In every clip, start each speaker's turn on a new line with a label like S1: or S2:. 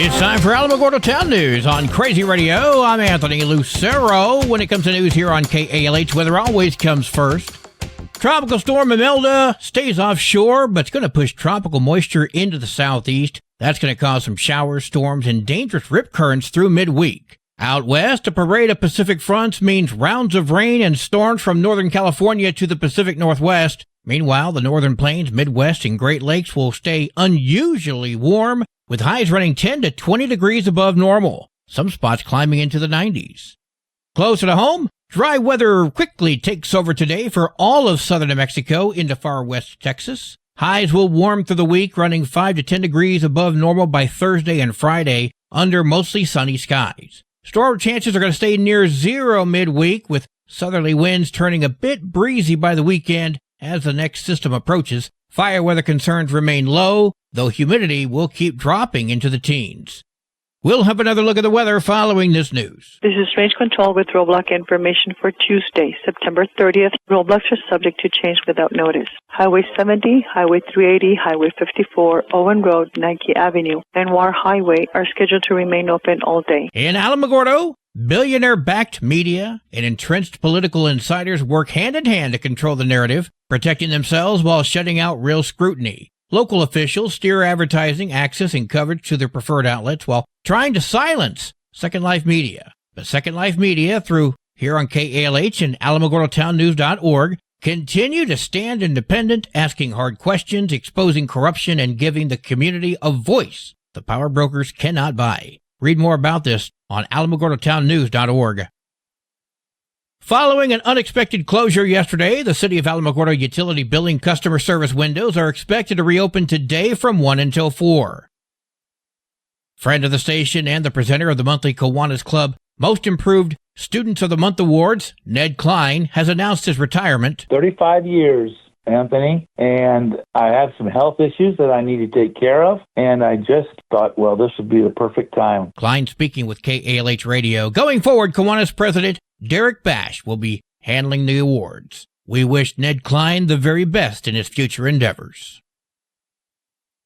S1: It's time for Alamogordo Town News on Crazy Radio. I'm Anthony Lucero. When it comes to news here on KALH, weather always comes first. Tropical storm Imelda stays offshore, but it's going to push tropical moisture into the southeast. That's going to cause some showers, storms, and dangerous rip currents through midweek. Out west, a parade of Pacific fronts means rounds of rain and storms from Northern California to the Pacific Northwest. Meanwhile, the Northern Plains, Midwest, and Great Lakes will stay unusually warm, with highs running 10 to 20 degrees above normal, some spots climbing into the 90s. Closer to home, dry weather quickly takes over today for all of southern New Mexico into far west Texas. Highs will warm through the week, running 5 to 10 degrees above normal by Thursday and Friday under mostly sunny skies. Storm chances are going to stay near zero midweek, with southerly winds turning a bit breezy by the weekend as the next system approaches. Fire weather concerns remain low, though humidity will keep dropping into the teens. We'll have another look at the weather following this news.
S2: This is Range Control with roadblock information for Tuesday, September 30th. Roadblocks are subject to change without notice. Highway 70, Highway 380, Highway 54, Owen Road, Nike Avenue, and War Highway are scheduled to remain open all day.
S1: In Alamogordo, billionaire-backed media and entrenched political insiders work hand-in-hand to control the narrative, protecting themselves while shutting out real scrutiny. Local officials steer advertising, access, and coverage to their preferred outlets while trying to silence Second Life Media. But Second Life Media, through here on KALH and AlamogordoTownNews.org, continue to stand independent, asking hard questions, exposing corruption, and giving the community a voice the power brokers cannot buy. Read more about this on AlamogordoTownNews.org. Following an unexpected closure yesterday, the City of Alamogordo utility billing customer service windows are expected to reopen today from 1 until 4. Friend of the station and the presenter of the monthly Kiwanis Club Most Improved Students of the Month Awards, Ned Klein, has announced his retirement.
S3: 35 years, Anthony, and I had some health issues that I need to take care of, and I just thought, well, this would be the perfect time.
S1: Klein speaking with KALH Radio. Going forward, Kiwanis President Derek Bash will be handling the awards. We wish Ned Klein the very best in his future endeavors.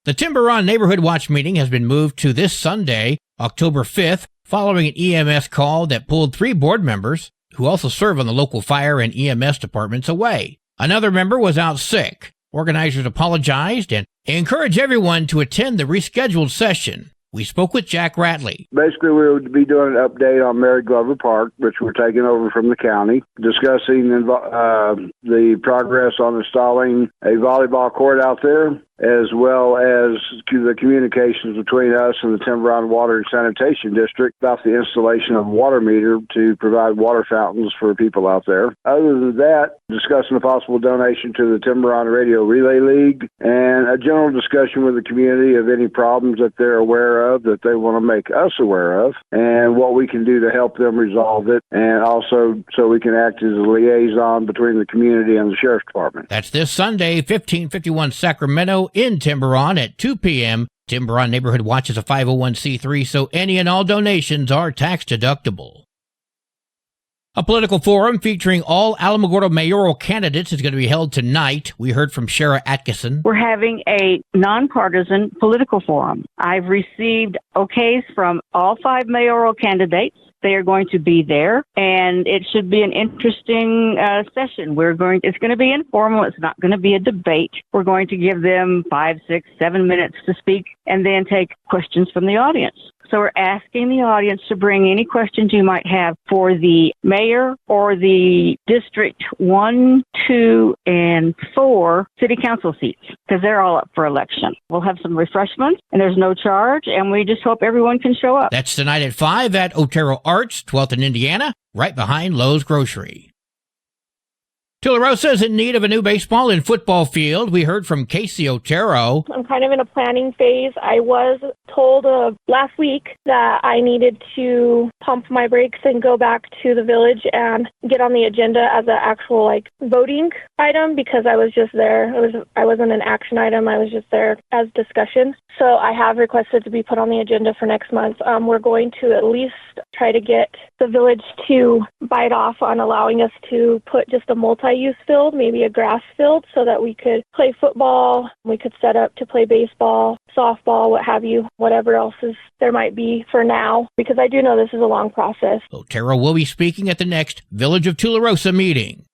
S1: The Tiburon Neighborhood Watch meeting has been moved to this Sunday, October 5th, following an EMS call that pulled 3 board members, who also serve on the local fire and EMS departments, away. Another member was out sick. Organizers apologized and encouraged everyone to attend the rescheduled session. We spoke with Jack Ratley.
S4: Basically, we would be doing an update on Mary Glover Park, which we're taking over from the county, discussing the progress on installing a volleyball court out there, as well as the communications between us and the Tiburon Water and Sanitation District about the installation of a water meter to provide water fountains for people out there. Other than that, discussing a possible donation to the Tiburon Radio Relay League and a general discussion with the community of any problems that they're aware of that they want to make us aware of and what we can do to help them resolve it, and also so we can act as a liaison between the community and the Sheriff's Department.
S1: That's this Sunday, 1551 Sacramento in Tiburon at 2 p.m. Tiburon Neighborhood Watch is a 501c3, so any and all donations are tax deductible. A political forum featuring all Alamogordo mayoral candidates is going to be held tonight. We heard from Shara Atkinson.
S5: We're having a nonpartisan political forum. I've received okays from all 5 mayoral candidates. They are going to be there, and it should be an interesting session. It's going to be informal. It's not going to be a debate. We're going to give them 5, 6, 7 minutes to speak and then take questions from the audience. So we're asking the audience to bring any questions you might have for the mayor or the District 1, 2, and 4 city council seats, because they're all up for election. We'll have some refreshments, and there's no charge, and we just hope everyone can show up.
S1: That's tonight at 5 at Otero Arts, 12th in Indiana, right behind Lowe's Grocery. Tularosa is in need of a new baseball and football field. We heard from Casey Otero.
S6: I'm kind of in a planning phase. I was told last week that I needed to pump my brakes and go back to the village and get on the agenda as an actual voting item, because I was just there. I wasn't an action item. I was just there as discussion. So I have requested to be put on the agenda for next month. We're going to at least try to get the village to bite off on allowing us to put just a multi-use field, maybe a grass field, so that we could play football, we could set up to play baseball, softball, what have you, whatever else there might be for now, because I do know this is a long process.
S1: Otero will be speaking at the next Village of Tularosa meeting.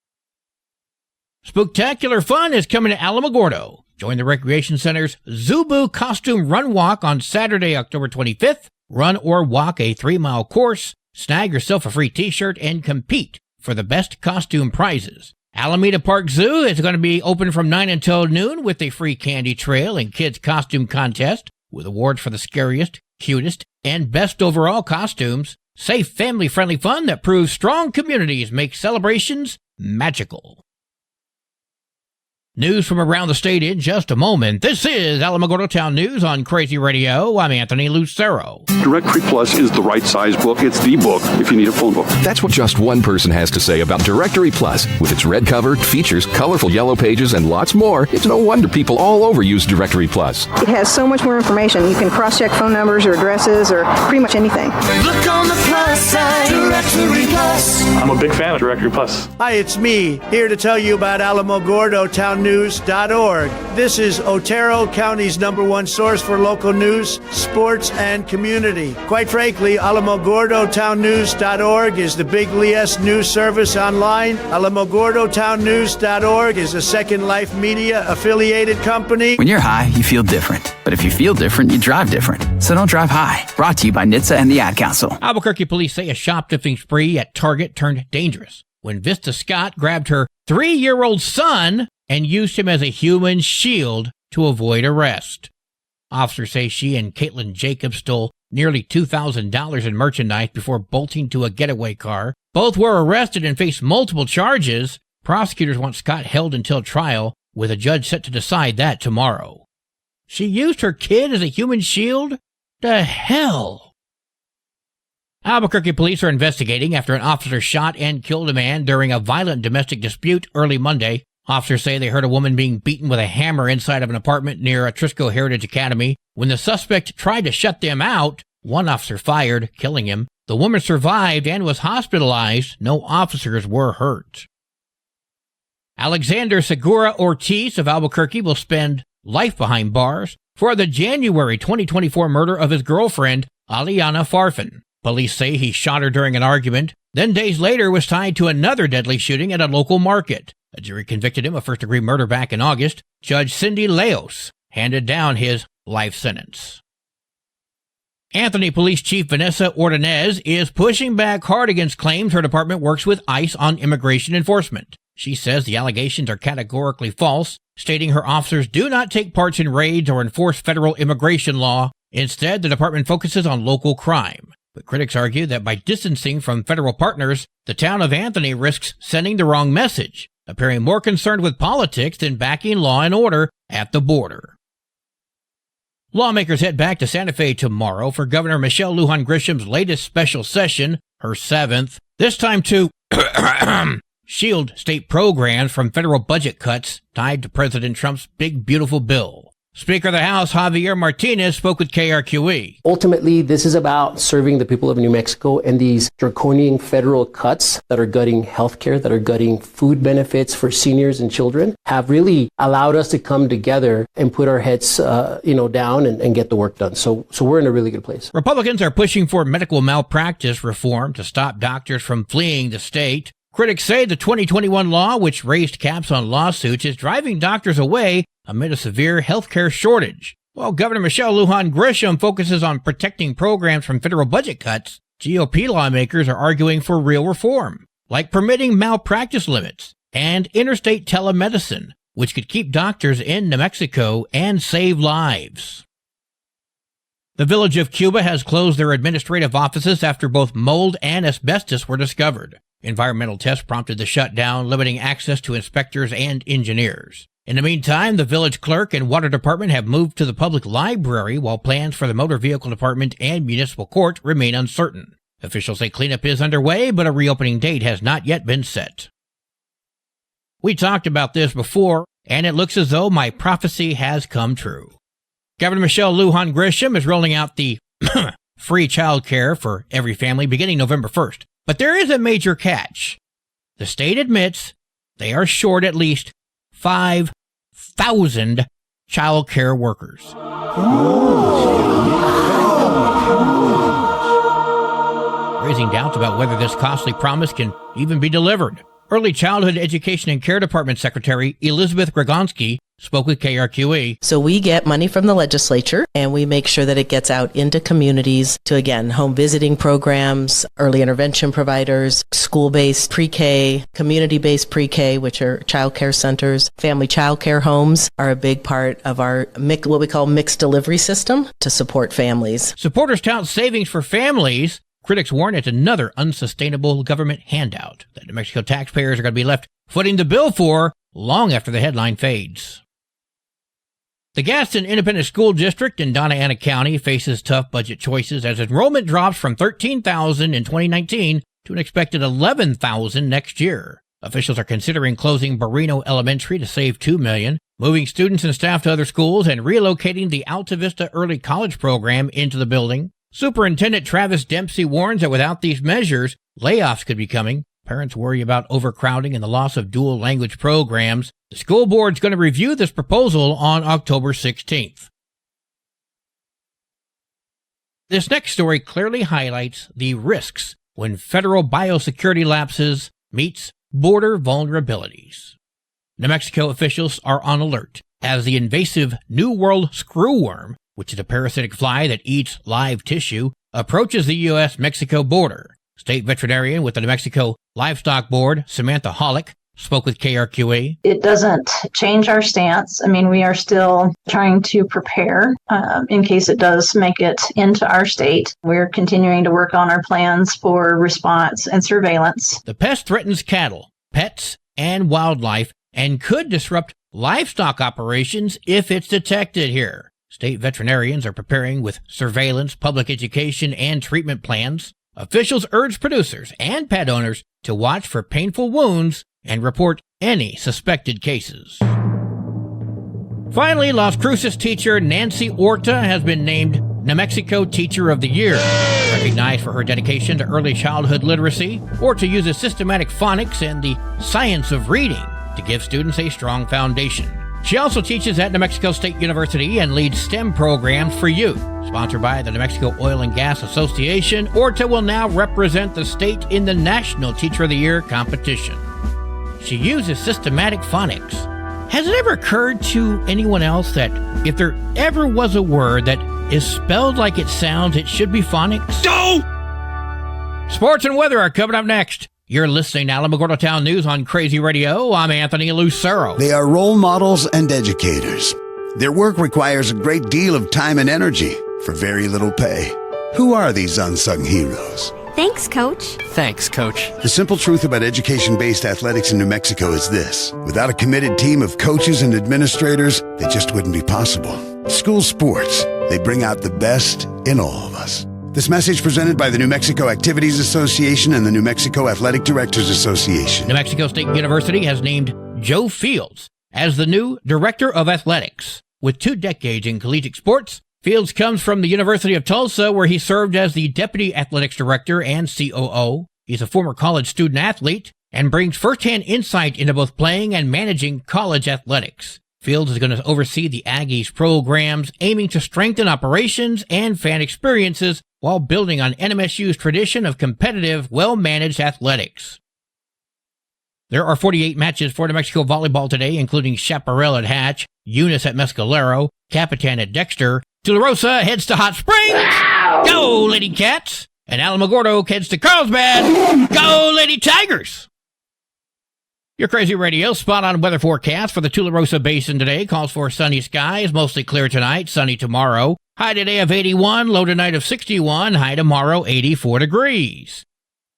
S1: Spooktacular fun is coming to Alamogordo. Join the Recreation Center's Zubu Costume Run Walk on Saturday, October 25th. Run or walk a 3-mile course, snag yourself a free t-shirt, and compete for the best costume prizes. Alameda Park Zoo is going to be open from 9 until noon with a free candy trail and kids costume contest with awards for the scariest, cutest, and best overall costumes. Safe, family-friendly fun that proves strong communities make celebrations magical. News from around the state in just a moment. This is Alamogordo Town News on Crazy Radio. I'm Anthony Lucero.
S7: Directory Plus is the right size book. It's the book if you need a phone book.
S8: That's what just one person has to say about Directory Plus. With its red cover, features, colorful yellow pages, and lots more, it's no wonder people all over use Directory Plus.
S9: It has so much more information. You can cross-check phone numbers or addresses or pretty much anything.
S10: Look on the plus side, Directory Plus.
S7: I'm a big fan of Directory Plus.
S11: Hi, it's me, here to tell you about AlamogordoTownNews.org. This is Otero County's #1 source for local news, sports, and community. Quite frankly, AlamogordoTownNews.org is the big LES news service online. AlamogordoTownNews.org is a Second Life Media affiliated company.
S12: When you're high, you feel different. But if you feel different, you drive different. So don't drive high. Brought to you by NHTSA and the Ad Council.
S1: Albuquerque police say a shoplifting spree at Target turned dangerous when Vista Scott grabbed her 3-year-old son and used him as a human shield to avoid arrest. Officers say she and Caitlin Jacobs stole nearly $2,000 in merchandise before bolting to a getaway car. Both were arrested and face multiple charges. Prosecutors want Scott held until trial, with a judge set to decide that tomorrow. She used her kid as a human shield? The hell? Albuquerque police are investigating after an officer shot and killed a man during a violent domestic dispute early Monday. Officers say they heard a woman being beaten with a hammer inside of an apartment near Atrisco Heritage Academy. When the suspect tried to shut them out, one officer fired, killing him. The woman survived and was hospitalized. No officers were hurt. Alexander Segura Ortiz of Albuquerque will spend life behind bars for the January 2024 murder of his girlfriend, Aliana Farfan. Police say he shot her during an argument, then days later was tied to another deadly shooting at a local market. A jury convicted him of first-degree murder back in August. Judge Cindy Leos handed down his life sentence. Anthony Police Chief Vanessa Ordonez is pushing back hard against claims her department works with ICE on immigration enforcement. She says the allegations are categorically false, stating her officers do not take part in raids or enforce federal immigration law. Instead, the department focuses on local crime. But critics argue that by distancing from federal partners, the town of Anthony risks sending the wrong message, appearing more concerned with politics than backing law and order at the border. Lawmakers head back to Santa Fe tomorrow for Governor Michelle Lujan Grisham's latest special session, her 7th, this time to shield state programs from federal budget cuts tied to President Trump's big, beautiful bill. Speaker of the House, Javier Martinez, spoke with KRQE.
S13: Ultimately, this is about serving the people of New Mexico, and these draconian federal cuts that are gutting healthcare, that are gutting food benefits for seniors and children, have really allowed us to come together and put our heads down and get the work done. So we're in a really good place.
S1: Republicans are pushing for medical malpractice reform to stop doctors from fleeing the state. Critics say the 2021 law, which raised caps on lawsuits, is driving doctors away amid a severe healthcare shortage. While Governor Michelle Lujan Grisham focuses on protecting programs from federal budget cuts, GOP lawmakers are arguing for real reform, like permitting malpractice limits and interstate telemedicine, which could keep doctors in New Mexico and save lives. The Village of Cuba has closed their administrative offices after both mold and asbestos were discovered. Environmental tests prompted the shutdown, limiting access to inspectors and engineers. In the meantime, the village clerk and water department have moved to the public library, while plans for the motor vehicle department and municipal court remain uncertain. Officials say cleanup is underway, but a reopening date has not yet been set. We talked about this before, and it looks as though my prophecy has come true. Governor Michelle Lujan Grisham is rolling out the free child care for every family beginning November 1st. But there is a major catch. The state admits they are short at least 5,000 child care workers. about whether this costly promise can even be delivered. Early Childhood Education and Care Department Secretary Elizabeth Gragonski spoke with KRQE.
S14: So we get money from the legislature and we make sure that it gets out into communities to, again, home visiting programs, early intervention providers, school-based pre-K, community-based pre-K, which are child care centers. Family child care homes are a big part of our what we call mixed delivery system to support families.
S1: Supporters tout savings for families. Critics warn it's another unsustainable government handout that New Mexico taxpayers are going to be left footing the bill for long after the headline fades. The Gaston Independent School District in Donna Ana County faces tough budget choices as enrollment drops from 13,000 in 2019 to an expected 11,000 next year. Officials are considering closing Barreno Elementary to save $2 million, moving students and staff to other schools, and relocating the Alta Vista Early College program into the building. Superintendent Travis Dempsey warns that without these measures, layoffs could be coming. Parents worry about overcrowding and the loss of dual language programs. The school board's going to review this proposal on October 16th. This next story clearly highlights the risks when federal biosecurity lapses meets border vulnerabilities. New Mexico officials are on alert as the invasive New World screwworm, which is a parasitic fly that eats live tissue, approaches the U.S.-Mexico border. State veterinarian with the New Mexico Livestock Board, Samantha Hollick, spoke with KRQE.
S15: It doesn't change our stance. I mean, we are still trying to prepare in case it does make it into our state. We're continuing to work on our plans for response and surveillance.
S1: The pest threatens cattle, pets, and wildlife and could disrupt livestock operations if it's detected here. State veterinarians are preparing with surveillance, public education, and treatment plans. Officials urge producers and pet owners to watch for painful wounds and report any suspected cases. Finally, Las Cruces teacher Nancy Orta has been named New Mexico Teacher of the Year. Recognized for her dedication to early childhood literacy, Orta uses systematic phonics and the science of reading to give students a strong foundation. She also teaches at New Mexico State University and leads STEM programs for youth. Sponsored by the New Mexico Oil and Gas Association, Orta will now represent the state in the National Teacher of the Year competition. She uses systematic phonics. Has it ever occurred to anyone else that if there ever was a word that is spelled like it sounds, it should be phonics? No! Sports and weather are coming up next. You're listening to Alamogordo Town News on Crazy Radio. I'm Anthony Lucero.
S16: They are role models and educators. Their work requires a great deal of time and energy for very little pay. Who are these unsung heroes?
S17: Thanks, Coach.
S12: Thanks, Coach.
S16: The simple truth about education-based athletics in New Mexico is this. Without a committed team of coaches and administrators, they just wouldn't be possible. School sports, they bring out the best in all of us. This message presented by the New Mexico Activities Association and the New Mexico Athletic Directors Association.
S1: New Mexico State University has named Joe Fields as the new Director of Athletics. With 2 decades in collegiate sports, Fields comes from the University of Tulsa, where he served as the Deputy Athletics Director and COO. He's a former college student athlete and brings firsthand insight into both playing and managing college athletics. Fields is going to oversee the Aggies programs, aiming to strengthen operations and fan experiences while building on NMSU's tradition of competitive, well-managed athletics. There are 48 matches for New Mexico volleyball today, including Chaparral at Hatch, Eunice at Mescalero, Capitan at Dexter. Tularosa heads to Hot Springs. Ow! Go, Lady Cats! And Alamogordo heads to Carlsbad. Go, Lady Tigers! Your Crazy Radio spot-on weather forecast for the Tularosa Basin today calls for sunny skies, mostly clear tonight, sunny tomorrow. High today of 81, low tonight of 61, high tomorrow 84 degrees.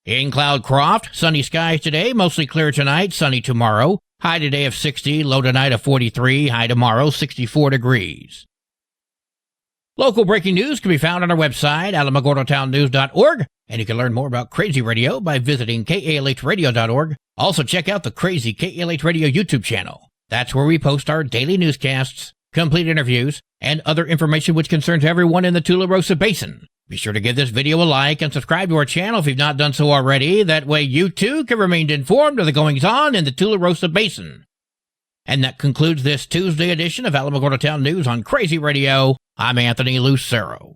S1: In Cloudcroft, sunny skies today, mostly clear tonight, sunny tomorrow. High today of 60, low tonight of 43, high tomorrow 64 degrees. Local breaking news can be found on our website, alamogordotownnews.org, and you can learn more about Crazy Radio by visiting kalhradio.org. Also check out the Crazy KALH Radio YouTube channel. That's where we post our daily newscasts, complete interviews, and other information which concerns everyone in the Tularosa Basin. Be sure to give this video a like and subscribe to our channel if you've not done so already. That way you too can remain informed of the goings-on in the Tularosa Basin. And that concludes this Tuesday edition of Alamogordo Town News on Crazy Radio. I'm Anthony Lucero.